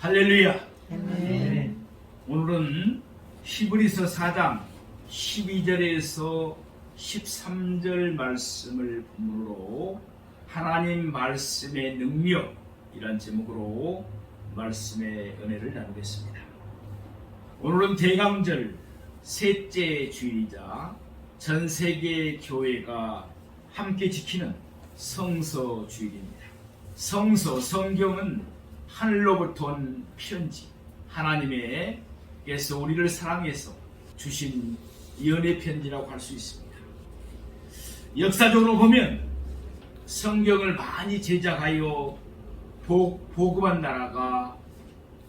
할렐루야. 아멘. 오늘은 히브리서 4장 12절에서 13절 말씀을 본문으로 하나님 말씀의 능력이란 제목으로 말씀의 은혜를 나누겠습니다. 오늘은 대강절 셋째 주일이자 전 세계 교회가 함께 지키는 성서 주일입니다. 성서, 성경은 하늘로부터 온 편지, 하나님께서 우리를 사랑해서 주신 연애 편지라고 할 수 있습니다. 역사적으로 보면 성경을 많이 제작하여 복음한 나라가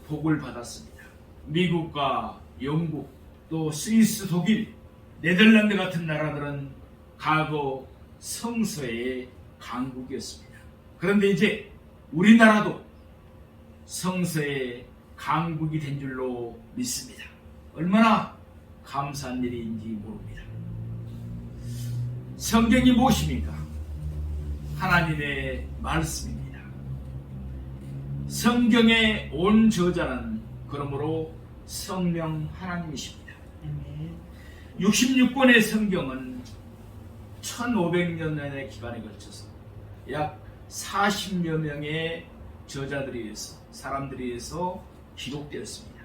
복을 받았습니다. 미국과 영국, 또 스위스, 독일, 네덜란드 같은 나라들은 과거 성서의 강국이었습니다. 그런데 이제 우리나라도 성서의 강국이 된 줄로 믿습니다. 얼마나 감사한 일인지 모릅니다. 성경이 무엇입니까? 하나님의 말씀입니다. 성경의 온 저자는 그러므로 성령 하나님이십니다. 66권의 성경은 1500년의 기간에 걸쳐서 약 40여 명의 저자들에 의해서, 사람들에 의해서 기록되었습니다.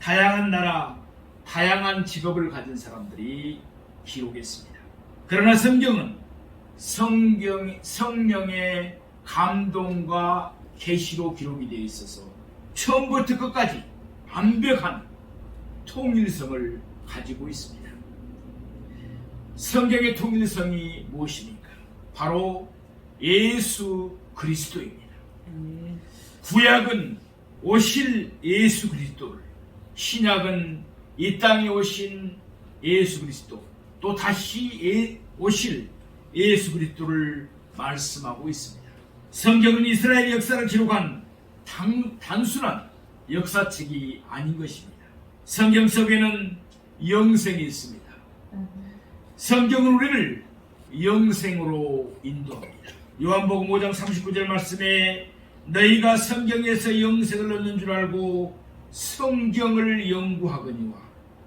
다양한 나라, 다양한 직업을 가진 사람들이 기록했습니다. 그러나 성경은 성령의 감동과 계시로 기록이 되어 있어서 처음부터 끝까지 완벽한 통일성을 가지고 있습니다. 성경의 통일성이 무엇입니까? 바로 예수 그리스도입니다. 구약은 오실 예수 그리스도를, 신약은 이 땅에 오신 예수 그리스도, 또 다시 오실 예수 그리스도를 말씀하고 있습니다. 성경은 이스라엘 역사를 기록한 단순한 역사책이 아닌 것입니다. 성경 속에는 영생이 있습니다. 성경은 우리를 영생으로 인도합니다. 요한복음 5장 39절 말씀에 너희가 성경에서 영생을 얻는 줄 알고 성경을 연구하거니와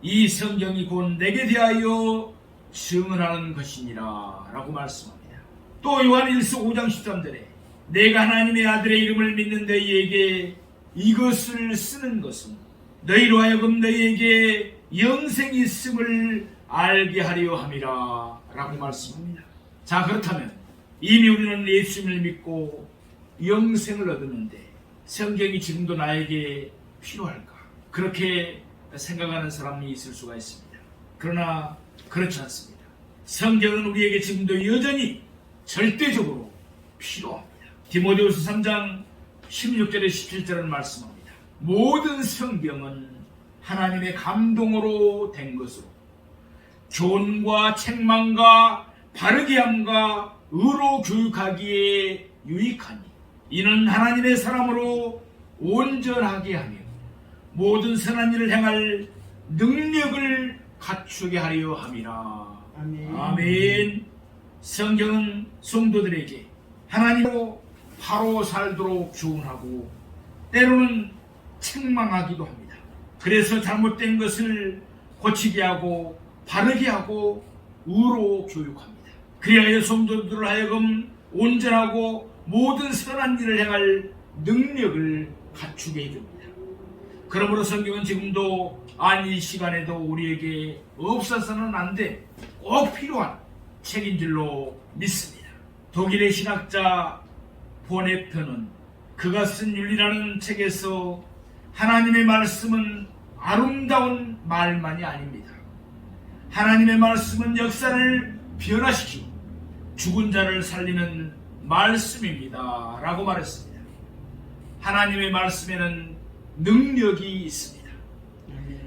이 성경이 곧 내게 대하여 증언하는 것이니라 라고 말씀합니다. 또 요한일서 5장 13절에 내가 하나님의 아들의 이름을 믿는 너희에게 이것을 쓰는 것은 너희로 하여금 너희에게 영생이 있음을 알게 하려 함이라 라고 말씀합니다. 자, 그렇다면 이미 우리는 예수님을 믿고 영생을 얻었는데 성경이 지금도 나에게 필요할까? 그렇게 생각하는 사람이 있을 수가 있습니다. 그러나 그렇지 않습니다. 성경은 우리에게 지금도 여전히 절대적으로 필요합니다. 디모데후서 3장 16절에 17절은 말씀합니다. 모든 성경은 하나님의 감동으로 된 것으로 교훈과 책망과 바르게 함과 의로 교육하기에 유익하니 이는 하나님의 사람으로 온전하게 하며 모든 선한 일을 행할 능력을 갖추게 하려 함이라. 아멘. 아멘. 성경은 성도들에게 하나님으로 바로 살도록 교훈하고 때로는 책망하기도 합니다. 그래서 잘못된 것을 고치게 하고 바르게 하고 의로 교육합니다. 그리하여 성도들을 하여금 온전하고 모든 선한 일을 행할 능력을 갖추게 해줍니다. 그러므로 성경은 지금도 이 시간에도 우리에게 없어서는 안 돼 꼭 필요한 책인 줄로 믿습니다. 독일의 신학자 보네편은 그가 쓴 윤리라는 책에서 하나님의 말씀은 아름다운 말만이 아닙니다. 하나님의 말씀은 역사를 변화시키고 죽은 자를 살리는 말씀입니다 라고 말했습니다. 하나님의 말씀에는 능력이 있습니다.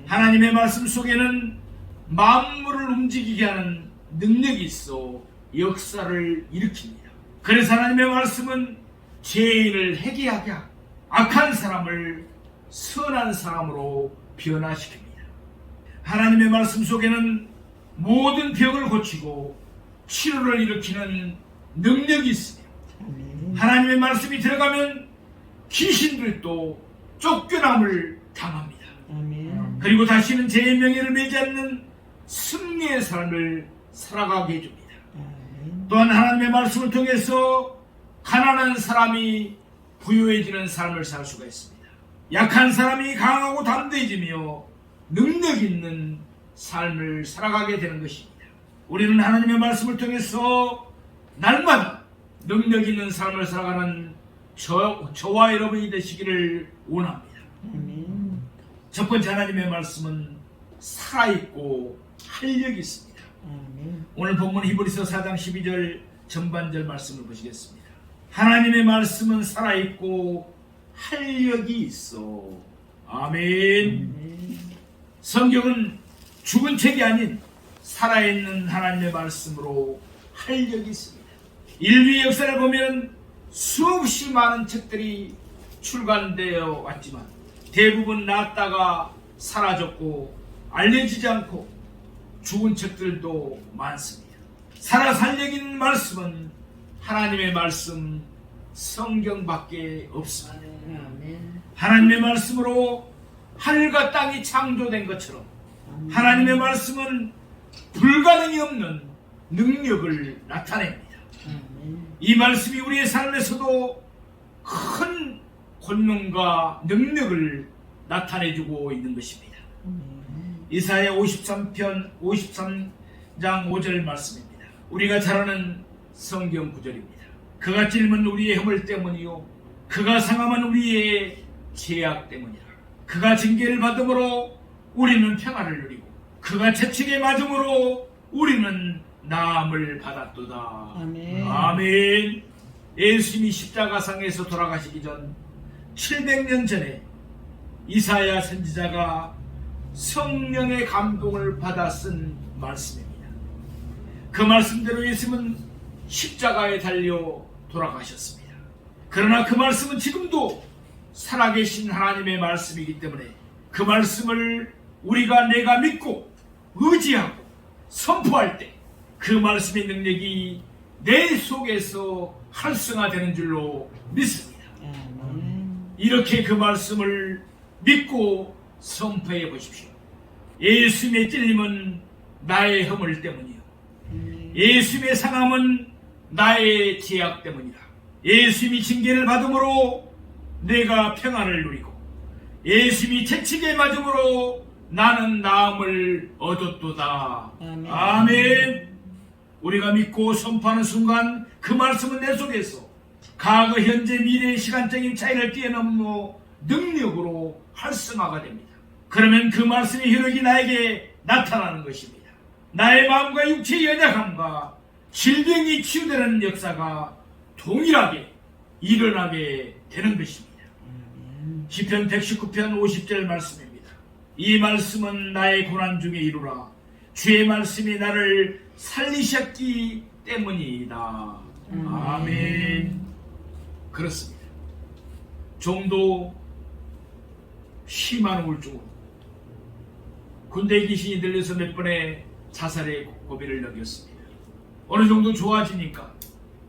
하나님의 말씀 속에는 만물을 움직이게 하는 능력이 있어 역사를 일으킵니다. 그래서 하나님의 말씀은 죄인을 회개하게 하고 악한 사람을 선한 사람으로 변화시킵니다. 하나님의 말씀 속에는 모든 병을 고치고 치료를 일으키는 능력이 있으며 하나님의 말씀이 들어가면 귀신들도 쫓겨남을 당합니다. 아멘. 그리고 다시는 제 명예를 매지 않는 승리의 삶을 살아가게 해줍니다. 아멘. 또한 하나님의 말씀을 통해서 가난한 사람이 부유해지는 삶을 살 수가 있습니다. 약한 사람이 강하고 담대해지며 능력 있는 삶을 살아가게 되는 것입니다. 우리는 하나님의 말씀을 통해서 날마다 능력 있는 삶을 살아가는 저와 여러분이 되시기를 원합니다. 아멘. 첫 번째 하나님의 말씀은 살아있고 활력이 있습니다. 아멘. 오늘 본문 히브리서 4장 12절 전반절 말씀을 보시겠습니다. 하나님의 말씀은 살아있고 활력이 있어. 아멘. 성경은 죽은 책이 아닌 살아있는 하나님의 말씀으로 활력이 있습니다. 인류의 역사를 보면 수없이 많은 책들이 출간되어 왔지만 대부분 낫다가 사라졌고 알려지지 않고 죽은 책들도 많습니다. 살아 살력 있는 말씀은 하나님의 말씀 성경밖에 없습니다. 아멘. 하나님의 말씀으로 하늘과 땅이 창조된 것처럼 하나님의 말씀은 불가능이 없는 능력을 나타냅니다. 아멘. 이 말씀이 우리의 삶에서도 큰 권능과 능력을 나타내주고 있는 것입니다. 이사야 53장 5절 말씀입니다. 우리가 잘 아는 성경 구절입니다. 그가 찔면 우리의 허물 때문이요 그가 상함은 우리의 죄악 때문이라. 그가 징계를 받음으로 우리는 평안을 누리고 그가 채찍에 맞음으로 우리는 나음을 받았도다. 아멘. 아멘. 예수님이 십자가상에서 돌아가시기 전 700년 전에 이사야 선지자가 성령의 감동을 받아 쓴 말씀입니다. 그 말씀대로 예수님은 십자가에 달려 돌아가셨습니다. 그러나 그 말씀은 지금도 살아계신 하나님의 말씀이기 때문에 그 말씀을 내가 믿고 의지하고 선포할 때 그 말씀의 능력이 내 속에서 활성화되는 줄로 믿습니다. 이렇게 그 말씀을 믿고 선포해 보십시오. 예수님의 찔림은 나의 허물 때문이요 예수님의 상함은 나의 죄악 때문이라. 예수님이 징계를 받음으로 내가 평안을 누리고 예수님이 채찍에 맞음으로 나는 나음을 얻었도다. 아멘. 아멘. 우리가 믿고 선포하는 순간 그 말씀은 내 속에서 과거, 현재, 미래의 시간적인 차이를 뛰어넘어 능력으로 활성화가 됩니다. 그러면 그 말씀의 효력이 나에게 나타나는 것입니다. 나의 마음과 육체의 연약함과 질병이 치유되는 역사가 동일하게 일어나게 되는 것입니다. 시편 119편 50절 말씀입니다. 이 말씀은 나의 고난 중에 이루라. 주의 말씀이 나를 살리셨기 때문이다. 아멘. 그렇습니다. 좀도 심한 우울증으로 군대 귀신이 들려서 몇 번의 자살의 고비를 넘겼습니다. 어느 정도 좋아지니까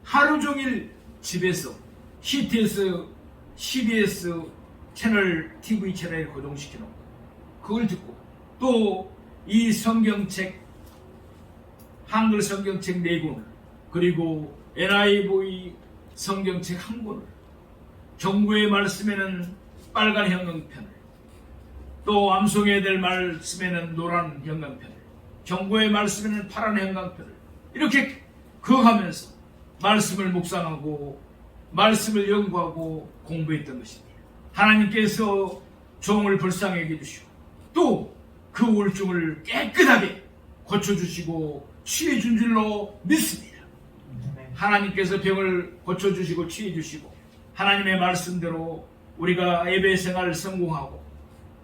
하루 종일 집에서 CTS, CBS 채널, TV 채널에 고정시켜놓고 그걸 듣고 또 이 성경책, 한글 성경책 4권 그리고 NIV 성경책 1권을 경고의 말씀에는 빨간 형광펜을 또 암송해야 될 말씀에는 노란 형광펜을 경고의 말씀에는 파란 형광펜을 이렇게 그어가면서 말씀을 묵상하고 말씀을 연구하고 공부했던 것입니다. 하나님께서 종을 불쌍하게 해주시고 또 그 우울증을 깨끗하게 고쳐주시고 치유해준 줄로 믿습니다. 하나님께서 병을 고쳐주시고 치유해주시고 하나님의 말씀대로 우리가 예배 생활을 성공하고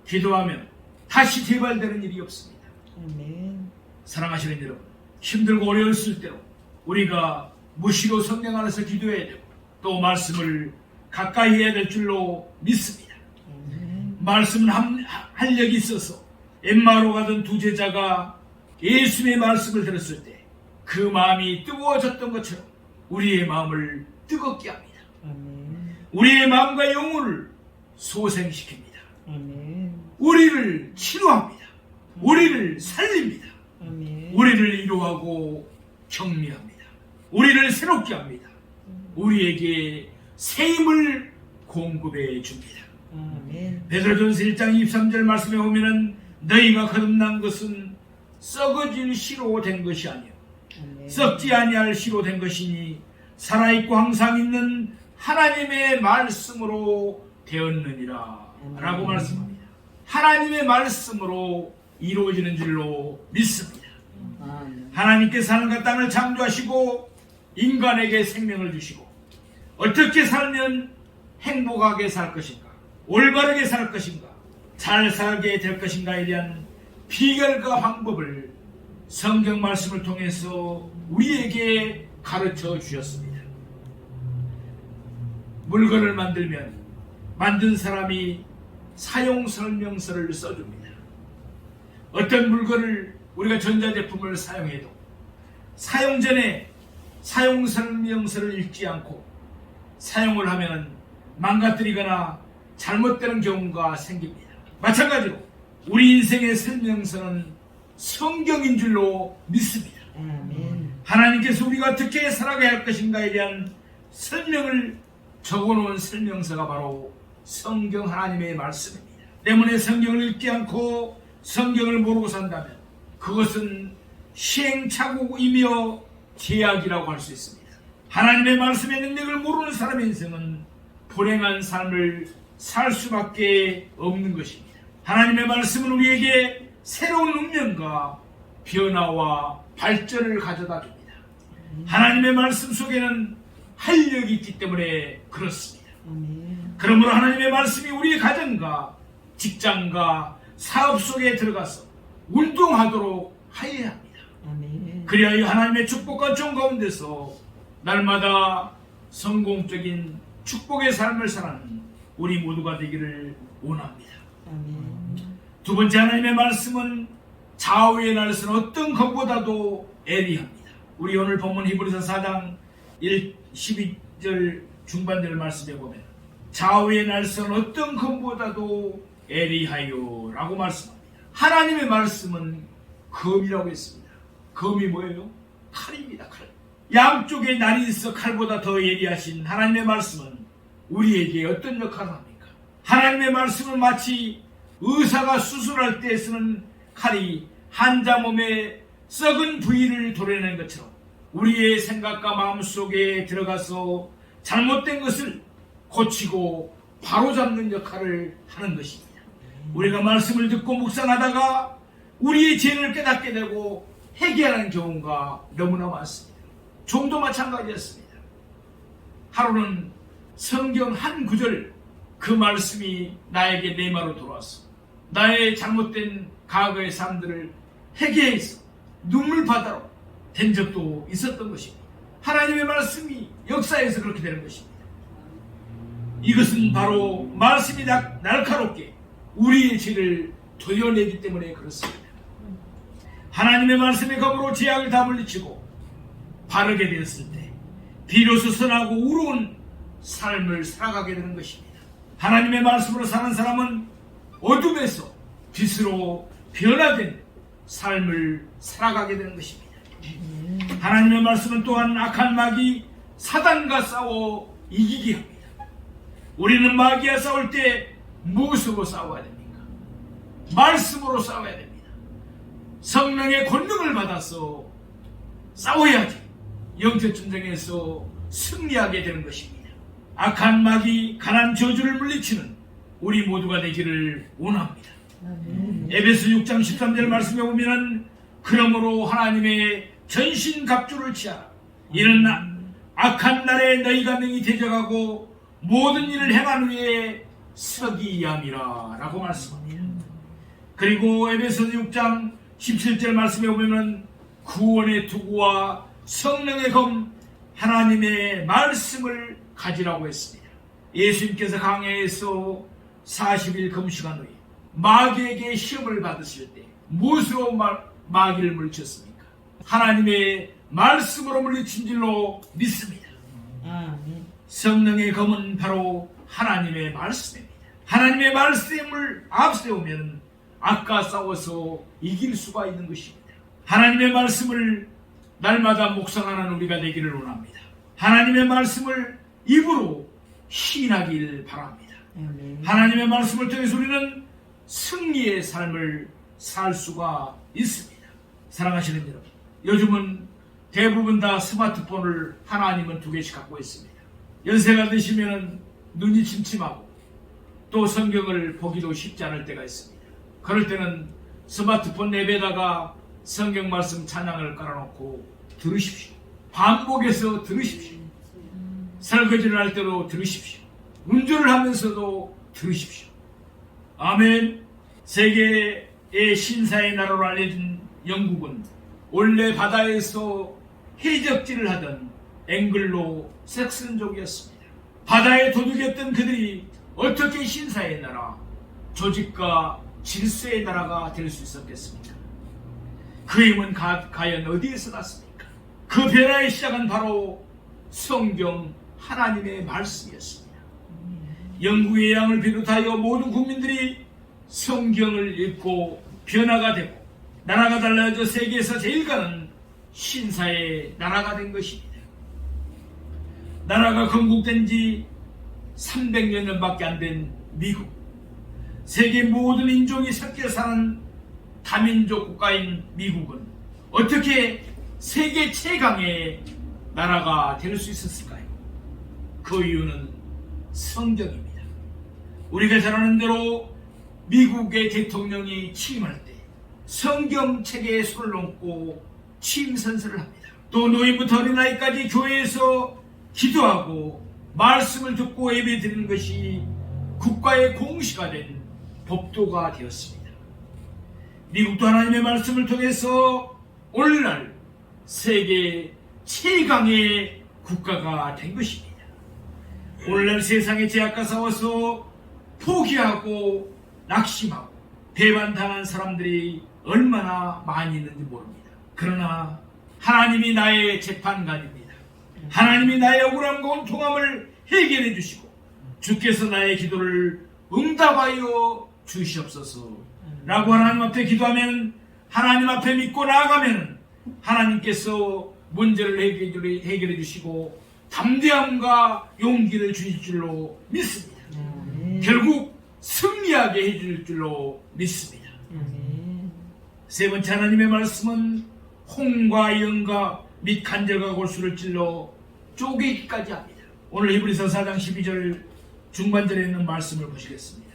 기도하면 다시 재발되는 일이 없습니다. 아멘. 사랑하시는 여러분, 힘들고 어려웠을 때로 우리가 무시로 성령 안에서 기도해야 되고 또 말씀을 가까이 해야 될 줄로 믿습니다. 말씀은 활력이 있어서 엠마오로 가던 두 제자가 예수님의 말씀을 들었을 때 그 마음이 뜨거워졌던 것처럼 우리의 마음을 뜨겁게 합니다. 아멘. 우리의 마음과 영혼을 소생시킵니다. 아멘. 우리를 치료합니다. 우리를 살립니다. 아멘. 우리를 위로하고 격려합니다. 우리를 새롭게 합니다. 우리에게 새 힘을 공급해 줍니다. 아멘. 베드로전서 1장 23절 말씀에 보면은 너희가 거듭난 것은 썩어질 씨로 된 것이 아니요 아멘. 썩지 아니할 씨로 된 것이니 살아있고 항상 있는 하나님의 말씀으로 되었느니라 라고 말씀합니다. 하나님의 말씀으로 이루어지는 줄로 믿습니다. 아멘. 하나님께서 하늘과 땅을 창조하시고 인간에게 생명을 주시고 어떻게 살면 행복하게 살 것인가, 올바르게 살 것인가, 잘 살게 될 것인가에 대한 비결과 방법을 성경 말씀을 통해서 우리에게 가르쳐 주셨습니다. 물건을 만들면 만든 사람이 사용 설명서를 써줍니다. 어떤 물건을 우리가 전자제품을 사용해도 사용 전에 사용 설명서를 읽지 않고 사용을 하면 망가뜨리거나 잘못되는 경우가 생깁니다. 마찬가지로 우리 인생의 설명서는 성경인 줄로 믿습니다. 아멘. 하나님께서 우리가 어떻게 살아가야 할 것인가에 대한 설명을 적어놓은 설명서가 바로 성경 하나님의 말씀입니다. 때문에 성경을 읽지 않고 성경을 모르고 산다면 그것은 시행착오이며 제약이라고 할 수 있습니다. 하나님의 말씀의 능력을 모르는 사람의 인생은 불행한 삶을 살 수밖에 없는 것입니다. 하나님의 말씀은 우리에게 새로운 운명과 변화와 발전을 가져다 줍니다. 하나님의 말씀 속에는 활력이 있기 때문에 그렇습니다. 아멘. 그러므로 하나님의 말씀이 우리의 가정과 직장과 사업 속에 들어가서 운동하도록 하여야 합니다. 아멘. 그리하여 하나님의 축복과 종 가운데서 날마다 성공적인 축복의 삶을 사는 우리 모두가 되기를 원합니다. 아멘. 두 번째, 하나님의 말씀은 좌우의 날선 어떤 것보다도 예리합니다. 우리 오늘 본문 히브리서 4장 12절 중반절 말씀에 보면 좌우의 날선 어떤 것보다도 예리하여 라고 말씀합니다. 하나님의 말씀은 검이라고 했습니다. 검이 뭐예요? 칼입니다. 칼. 양쪽에 날이 있어 칼보다 더 예리하신 하나님의 말씀은 우리에게 어떤 역할을 합니까? 하나님의 말씀은 마치 의사가 수술할 때 쓰는 칼이 환자 몸에 썩은 부위를 도려내는 것처럼 우리의 생각과 마음 속에 들어가서 잘못된 것을 고치고 바로잡는 역할을 하는 것입니다. 우리가 말씀을 듣고 묵상하다가 우리의 죄를 깨닫게 되고 회개하는 경우가 너무나 많습니다. 종도 마찬가지였습니다. 하루는 성경 한 구절 그 말씀이 나에게 내마로 들어왔어. 나의 잘못된 과거의 삶들을 회개해서 눈물바다로 된 적도 있었던 것입니다. 하나님의 말씀이 역사에서 그렇게 되는 것입니다. 이것은 바로 말씀이 날카롭게 우리의 죄를 도려내기 때문에 그렇습니다. 하나님의 말씀의 검으로 죄악을 다 물리치고 바르게 되었을 때 비로소 선하고 의로운 삶을 살아가게 되는 것입니다. 하나님의 말씀으로 사는 사람은 어둠에서 빛으로 변화된 삶을 살아가게 되는 것입니다. 하나님의 말씀은 또한 악한 마귀 사단과 싸워 이기게 합니다. 우리는 마귀와 싸울 때 무엇으로 싸워야 됩니까? 말씀으로 싸워야 됩니다. 성령의 권능을 받아서 싸워야지 영적 전쟁에서 승리하게 되는 것입니다. 악한 마귀 가난 저주를 물리치는 우리 모두가 되기를 원합니다. 에베소 6장 13절 말씀에 보면 그러므로 하나님의 전신갑주를 취하라. 이는 악한 날에 너희가 능히 대적하고 모든 일을 행한 후에 서기 위함이라 라고 말씀합니다. 그리고 에베소 6장 17절 말씀에 보면 구원의 투구와 성령의 검 하나님의 말씀을 가지라고 했습니다. 예수님께서 광야에서 40일 금식한 후에 마귀에게 시험을 받으실 때 무엇으로 마귀를 물리쳤습니까? 하나님의 말씀으로 물리친 줄로 믿습니다. 아멘. 성령의 검은 바로 하나님의 말씀입니다. 하나님의 말씀을 앞세우면 악과 싸워서 이길 수가 있는 것입니다. 하나님의 말씀을 날마다 묵상하는 우리가 되기를 원합니다. 하나님의 말씀을 입으로 시인하길 바랍니다. 아멘. 하나님의 말씀을 통해서 우리는 승리의 삶을 살 수가 있습니다. 사랑하시는 여러분, 요즘은 대부분 다 스마트폰을 하나 아니면 두 개씩 갖고 있습니다. 연세가 드시면 눈이 침침하고 또 성경을 보기도 쉽지 않을 때가 있습니다. 그럴 때는 스마트폰 앱에다가 성경 말씀 찬양을 깔아놓고 들으십시오. 반복해서 들으십시오. 설거지를 할 때도 들으십시오. 운전을 하면서도 들으십시오. 아멘. 세계의 신사의 나라로 알려진 영국은 원래 바다에서 해적질을 하던 앵글로 색슨족이었습니다. 바다에 도둑이었던 그들이 어떻게 신사의 나라, 조직과 질서의 나라가 될 수 있었겠습니까? 그 힘은 과연 어디에서 났습니까? 그 변화의 시작은 바로 성경 하나님의 말씀이었습니다. 영국의 양을 비롯하여 모든 국민들이 성경을 읽고 변화가 되고 나라가 달라져 세계에서 제일 가는 신사의 나라가 된 것입니다. 나라가 건국된 지 300년밖에 안 된 미국, 세계 모든 인종이 섞여 사는 다민족 국가인 미국은 어떻게 세계 최강의 나라가 될 수 있었을까요? 그 이유는 성경입니다. 우리가 잘 아는 대로 미국의 대통령이 취임할 때 성경책에 손을 얹고 취임 선서를 합니다. 또 노인부터 어린아이까지 교회에서 기도하고 말씀을 듣고 예배드리는 것이 국가의 공시가 된 법도가 되었습니다. 미국도 하나님의 말씀을 통해서 오늘날 세계 최강의 국가가 된 것입니다. 오늘날 세상의 제약과 싸워서 포기하고 낙심하고 배반당한 사람들이 얼마나 많이 있는지 모릅니다. 그러나 하나님이 나의 재판관입니다. 하나님이 나의 억울함과 원통함을 해결해 주시고 주께서 나의 기도를 응답하여 주시옵소서 라고 하나님 앞에 기도하면, 하나님 앞에 믿고 나아가면 하나님께서 문제를 해결해 주시고 담대함과 용기를 주실 줄로 믿습니다. 결국 승리하게 해줄 줄로 믿습니다. 세 번째, 하나님의 말씀은 홍과 영과 및 간절과 골수를 찔러 쪼개기까지 합니다. 오늘 히브리서 4장 12절 중반절에 있는 말씀을 보시겠습니다.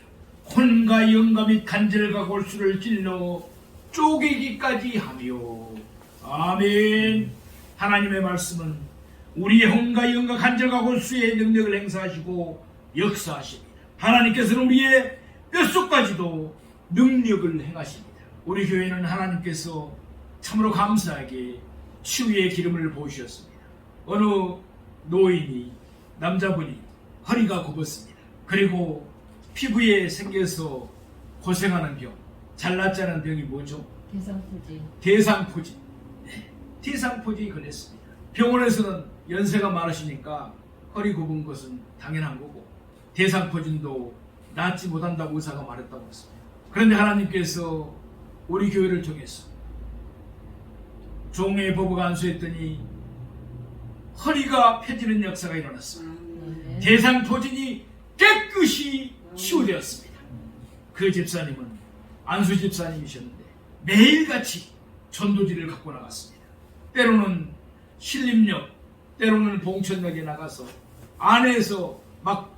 혼과 영과 및 간절과 골수를 찔러 쪼개기까지 하며. 아멘. 하나님의 말씀은 우리의 혼과 영과 간절과 골수의 능력을 행사하시고 역사하십니다. 하나님께서는 우리의 뼛속까지도 능력을 행하십니다. 우리 교회는 하나님께서 참으로 감사하게 치유의 기름을 부으셨습니다. 어느 노인이, 남자분이 허리가 굽었습니다. 그리고 피부에 생겨서 고생하는 병, 잘낫지 않은 병이 뭐죠? 대상포진. 네, 대상포진이 걸렸습니다. 병원에서는 연세가 많으시니까 허리 굽은 것은 당연한 거고 대상포진도 낫지 못한다고 의사가 말했다고 했습니다. 그런데 하나님께서 우리 교회를 통해서 종의 법을 안수했더니 허리가 펴지는 역사가 일어났습니다. 대상포진이 깨끗이 치유되었습니다. 그 집사님은 안수 집사님이셨는데 매일같이 전도지를 갖고 나갔습니다. 때로는 신림역, 때로는 봉천역에 나가서 안에서 막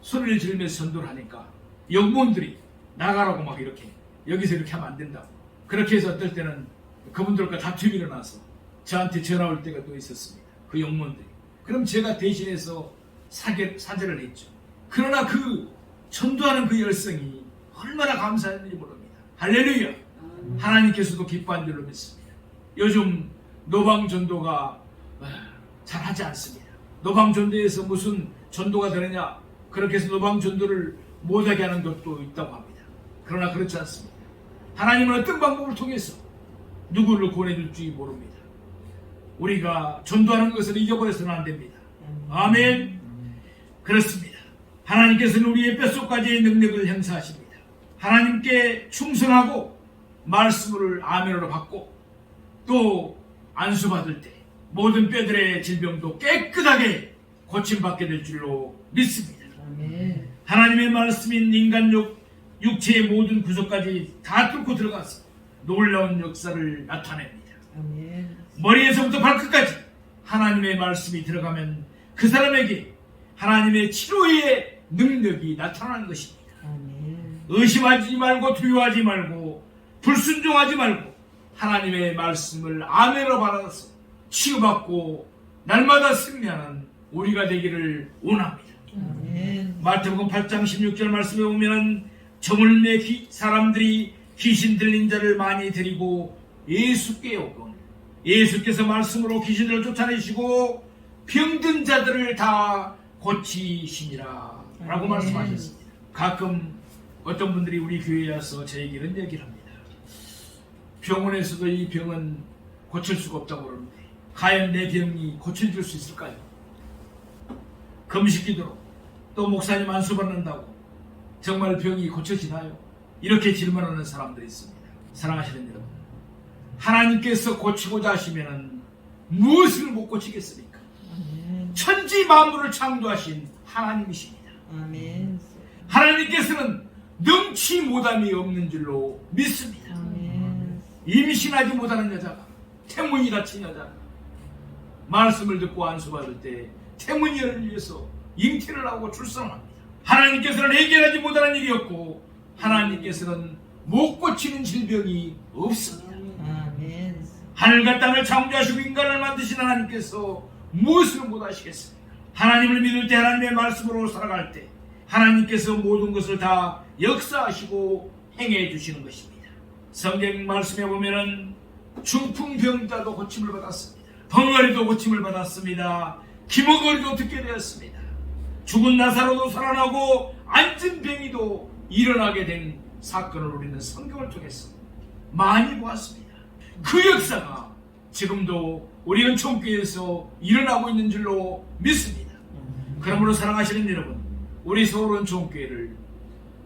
소리를 지르면서 전도를 하니까 영몬들이 나가라고 막 이렇게, 여기서 이렇게 하면 안 된다고, 그렇게 해서 어떨 때는 그분들과 다툼이 일어나서 저한테 전화 올 때가 또 있었습니다. 그 영몬들이. 그럼 제가 대신해서 사죄를 했죠. 그러나 그 전도하는 그 열성이 얼마나 감사했는지 모릅니다. 할렐루야. 하나님께서도 기뻐한 줄로 믿습니다. 요즘 노방 전도가 잘 하지 않습니다. 노방 전도에서 무슨 전도가 되느냐, 그렇게 해서 노방 전도를 못하게 하는 것도 있다고 합니다. 그러나 그렇지 않습니다. 하나님은 어떤 방법을 통해서 누구를 보내줄지 모릅니다. 우리가 전도하는 것을 잊어버려서는 안 됩니다. 아멘. 그렇습니다. 하나님께서는 우리의 뼛속까지의 능력을 행사하십니다. 하나님께 충성하고 말씀을 아멘으로 받고 또 안수받을 때 모든 뼈들의 질병도 깨끗하게 고침받게 될 줄로 믿습니다. 아멘. 하나님의 말씀인 인간력 육체의 모든 구석까지 다 뚫고 들어가서 놀라운 역사를 나타냅니다. 아멘. 머리에서부터 발끝까지 하나님의 말씀이 들어가면 그 사람에게 하나님의 치료의 능력이 나타나는 것입니다. 아멘. 의심하지 말고 두려워하지 말고 불순종하지 말고 하나님의 말씀을 아멘으로 받아서 치유받고 날마다 승리하는 우리가 되기를 원합니다. 아멘. 마태복음 8장 16절 말씀에 보면 저물매 사람들이 귀신 들린 자를 많이 데리고 예수께 오고 예수께서 말씀으로 귀신들을 쫓아내시고 병든 자들을 다 고치시니라 라고 말씀하셨습니다. 가끔 어떤 분들이 우리 교회에 와서 저에게 이런 얘기를 합니다. 병원에서도 이 병은 고칠 수가 없다고 그러는데 과연 내 병이 고쳐질 수 있을까요? 금식기도로 또 목사님 안수 받는다고 정말 병이 고쳐지나요? 이렇게 질문하는 사람들이 있습니다. 사랑하시는 여러분, 하나님께서 고치고자 하시면 무엇을 못 고치겠습니까? 아멘. 천지 만물을 창조하신 하나님이십니다. 아멘. 하나님께서는 능치 못함이 없는 줄로 믿습니다. 아멘. 임신하지 못하는 여자가 태문이 다친 여자가 말씀을 듣고 안수받을 때 태문이를 위해서 잉태를 하고 출산합니다. 하나님께서는 해결하지 못하는 일이 없고 하나님께서는 못 고치는 질병이 없습니다. 아멘. 하늘과 땅을 창조하시고 인간을 만드신 하나님께서 무엇을 못하시겠습니까? 하나님을 믿을 때 하나님의 말씀으로 살아갈 때 하나님께서 모든 것을 다 역사하시고 행해 주시는 것입니다. 성경 말씀에 보면은 중풍병자도 고침을 받았습니다. 벙어리도 고침을 받았습니다. 기머거리도 듣게 되었습니다. 죽은 나사로도 살아나고 앉은 병이도 일어나게 된 사건을 우리는 성경을 통해서 많이 보았습니다. 그 역사가 지금도 우리 은총교회에서 일어나고 있는 줄로 믿습니다. 그러므로 사랑하시는 여러분, 우리 서울 은총교회를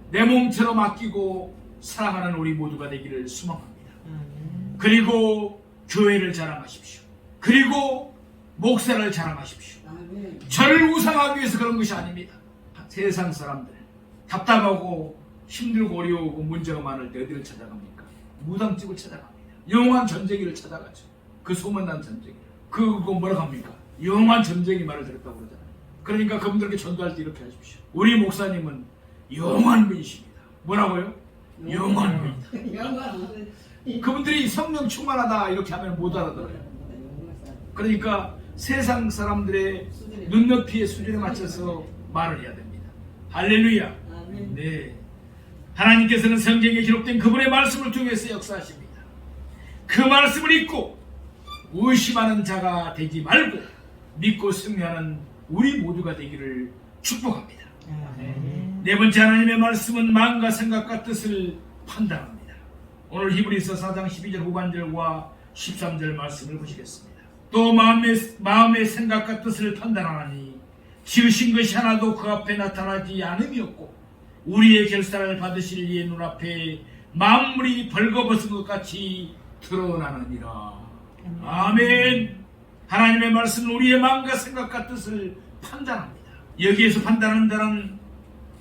내 몸처럼 아끼고 사랑하는 우리 모두가 되기를 소망합니다. 그리고 교회를 자랑하십시오. 그리고 목사를 자랑하십시오. 저를 우상하기 위해서 그런 것이 아닙니다. 세상 사람들 답답하고 힘들고 어려우고 문제가 많을 때 어디를 찾아갑니까? 무당집을 찾아갑니다. 영원한 전쟁이를 찾아가죠. 그 소문난 전쟁이. 그거 뭐라고 합니까? 영원한 전쟁이 말을 들었다고 그러잖아요. 그러니까 그분들에게 전도할 때 이렇게 하십시오. 우리 목사님은 영원한 분이십니다. 뭐라고요? 영원한 분이다. 그분들이 성령 충만하다 이렇게 하면 못 알아들어요. 그러니까 세상 사람들의 눈높이의 수준에 맞춰서 말을 해야 됩니다. 할렐루야. 네. 하나님께서는 성경에 기록된 그분의 말씀을 통해서 역사하십니다. 그 말씀을 읽고 의심하는 자가 되지 말고 믿고 승리하는 우리 모두가 되기를 축복합니다. 네 번째, 하나님의 말씀은 마음과 생각과 뜻을 판단합니다. 오늘 히브리서 4장 12절 후반절과 13절 말씀을 보시겠습니다. 또 마음의 생각과 뜻을 판단하니 지으신 것이 하나도 그 앞에 나타나지 않음이 없고 우리의 결산을 받으실 이의 눈앞에 만물이 벌거벗은 것 같이 드러나느니라. 아멘. 하나님의 말씀은 우리의 마음과 생각과 뜻을 판단합니다. 여기에서 판단한다는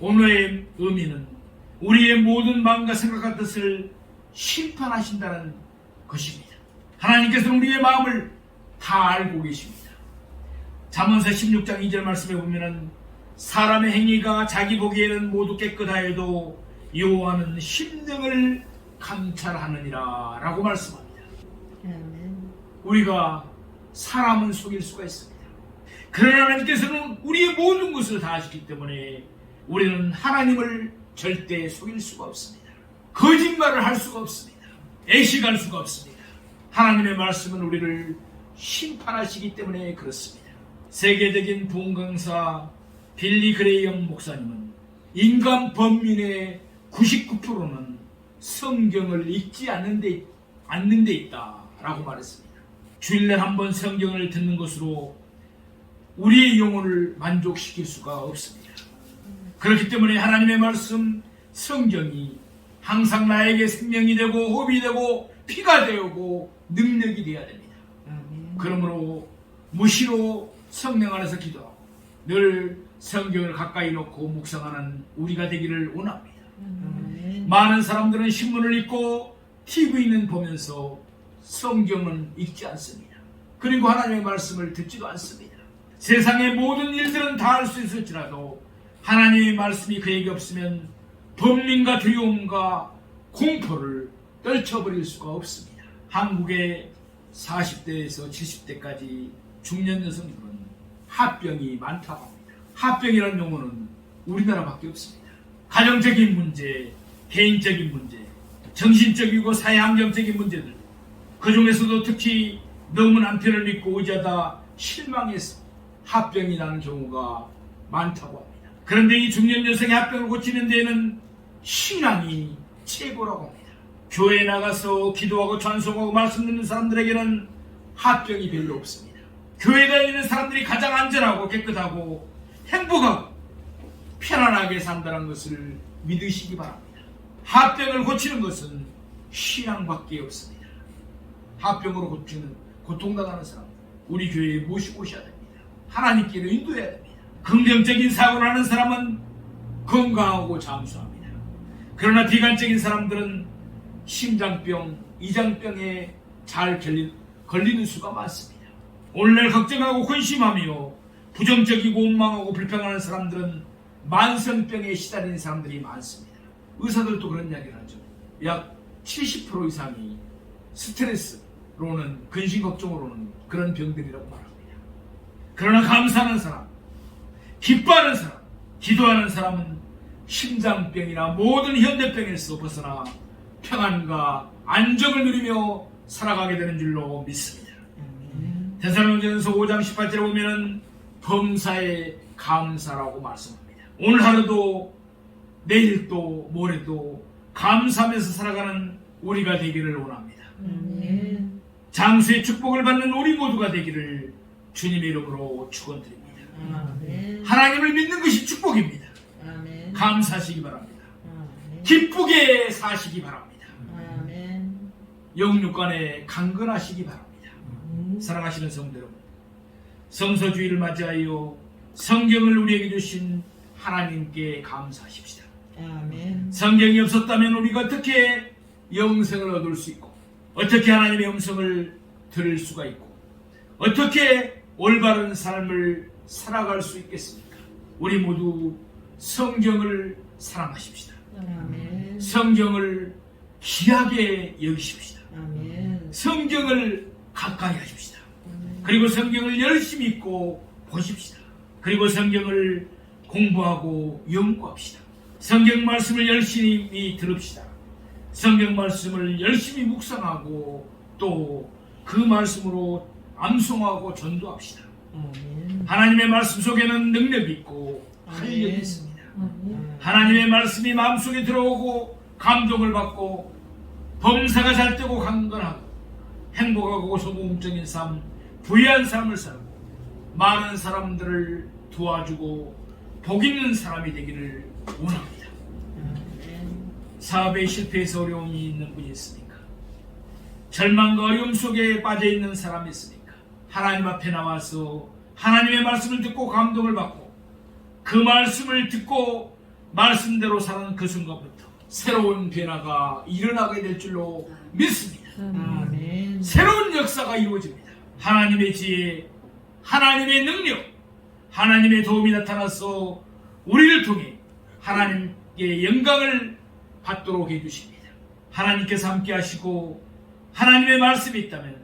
오늘의 의미는 우리의 모든 마음과 생각과 뜻을 심판하신다는 것입니다. 하나님께서는 우리의 마음을 다 알고 계십니다. 잠언서 16장 2절 말씀에 보면은 사람의 행위가 자기 보기에는 모두 깨끗하여도 여호와는 심령을 감찰하느니라 라고 말씀합니다. 우리가 사람은 속일 수가 있습니다. 그러나 하나님께서는 우리의 모든 것을 다 아시기 때문에 우리는 하나님을 절대 속일 수가 없습니다. 거짓말을 할 수가 없습니다. 애식할 수가 없습니다. 하나님의 말씀은 우리를 심판하시기 때문에 그렇습니다. 세계적인 부흥강사 빌리 그레이엄 목사님은 인간 범민의 99%는 성경을 읽지 않는 데 있다라고 말했습니다. 주일날 한 번 성경을 듣는 것으로 우리의 영혼을 만족시킬 수가 없습니다. 그렇기 때문에 하나님의 말씀 성경이 항상 나에게 생명이 되고 호흡이 되고 피가 되고 능력이 되어야 됩니다. 아멘. 그러므로 무시로 성령 안에서 기도하고 늘 성경을 가까이 놓고 묵상하는 우리가 되기를 원합니다. 아멘. 많은 사람들은 신문을 읽고 TV는 보면서 성경은 읽지 않습니다. 그리고 하나님의 말씀을 듣지도 않습니다. 세상의 모든 일들은 다 할 수 있을지라도 하나님의 말씀이 그에게 없으면 범민과 두려움과 공포를 떨쳐버릴 수가 없습니다. 한국의 40대에서 70대까지 중년 여성들은 합병이 많다고 합니다. 합병이라는 용어는 우리나라밖에 없습니다. 가정적인 문제, 개인적인 문제, 정신적이고 사회환경적인 문제들, 그 중에서도 특히 너무 남편을 믿고 의지하다 실망해서 합병이 나는 경우가 많다고 합니다. 그런데 이 중년 여성의 합병을 고치는 데에는 신앙이 최고라고 합니다. 교회에 나가서 기도하고 찬송하고 말씀 듣는 사람들에게는 합병이 별로 없습니다. 교회에 다니는 사람들이 가장 안전하고 깨끗하고 행복하고 편안하게 산다는 것을 믿으시기 바랍니다. 합병을 고치는 것은 신앙밖에 없습니다. 합병으로 고통당하는 사람 우리 교회에 모시고 오셔야 됩니다. 하나님께로 인도해야 됩니다. 긍정적인 사고를 하는 사람은 건강하고 장수합니다. 그러나 비관적인 사람들은 심장병, 이장병에 잘 걸리는 수가 많습니다. 오늘날 걱정하고 근심하며 부정적이고 원망하고 불평하는 사람들은 만성병에 시달리는 사람들이 많습니다. 의사들도 그런 이야기를 하죠. 약 70% 이상이 스트레스로는 근심 걱정으로는 그런 병들이라고 말합니다. 그러나 감사하는 사람, 기뻐하는 사람, 기도하는 사람은 심장병이나 모든 현대병에서 벗어나 평안과 안정을 누리며 살아가게 되는 줄로 믿습니다. 데살로니가전서 5장 18절에 보면은 범사에 감사라고 말씀합니다. 오늘 하루도 내일도 모레도 감사하면서 살아가는 우리가 되기를 원합니다. 아멘. 장수의 축복을 받는 우리 모두가 되기를 주님의 이름으로 축원드립니다. 아멘. 하나님을 믿는 것이 축복입니다. 아멘. 감사하시기 바랍니다. 아멘. 기쁘게 사시기 바랍니다. 아멘. 영육간에 강건하시기 바랍니다. 사랑하시는 성도 여러분, 성서주의를 맞이하여 성경을 우리에게 주신 하나님께 감사하십시다. 아멘. 성경이 없었다면 우리가 어떻게 영생을 얻을 수 있고 어떻게 하나님의 음성을 들을 수가 있고 어떻게 올바른 삶을 살아갈 수 있겠습니까? 우리 모두 성경을 사랑하십시다. 아멘. 성경을 귀하게 여기십시다. 아멘. 성경을 가까이 하십시다. 그리고 성경을 열심히 읽고 보십시다. 그리고 성경을 공부하고 연구합시다. 성경 말씀을 열심히 들읍시다. 성경 말씀을 열심히 묵상하고 또 그 말씀으로 암송하고 전도합시다. 아멘. 하나님의 말씀 속에는 능력이 있고 활력이 있습니다. 하나님의 말씀이 마음속에 들어오고 감동을 받고 범사가 잘 되고 강건하고 행복하고 소공적인 삶, 부유한 삶을 살고 많은 사람들을 도와주고 복 있는 사람이 되기를 원합니다. 사업에 실패해서 어려움이 있는 분이 있습니까? 절망과 어려움 속에 빠져있는 사람이 있습니까? 하나님 앞에 나와서 하나님의 말씀을 듣고 감동을 받고 그 말씀을 듣고 말씀대로 사는 그 순간부터 새로운 변화가 일어나게 될 줄로 믿습니다. 아멘. 새로운 역사가 이루어집니다. 하나님의 지혜, 하나님의 능력, 하나님의 도움이 나타나서 우리를 통해 하나님께 영광을 받도록 해주십니다. 하나님께서 함께 하시고 하나님의 말씀이 있다면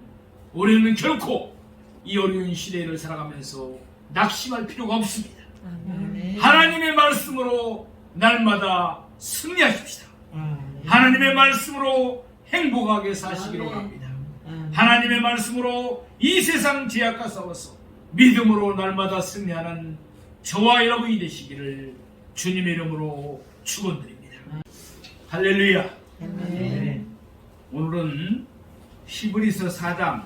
우리는 결코 이 어려운 시대를 살아가면서 낙심할 필요가 없습니다. 아멘. 하나님의 말씀으로 날마다 승리하십시다. 하나님의 말씀으로 행복하게 사시기를 원합니다. 하나님의 말씀으로 이 세상 죄악과 싸워서 믿음으로 날마다 승리하는 저와 여러분이 되시기를 주님의 이름으로 축원드립니다. 할렐루야. 아멘. 오늘은 히브리서 4장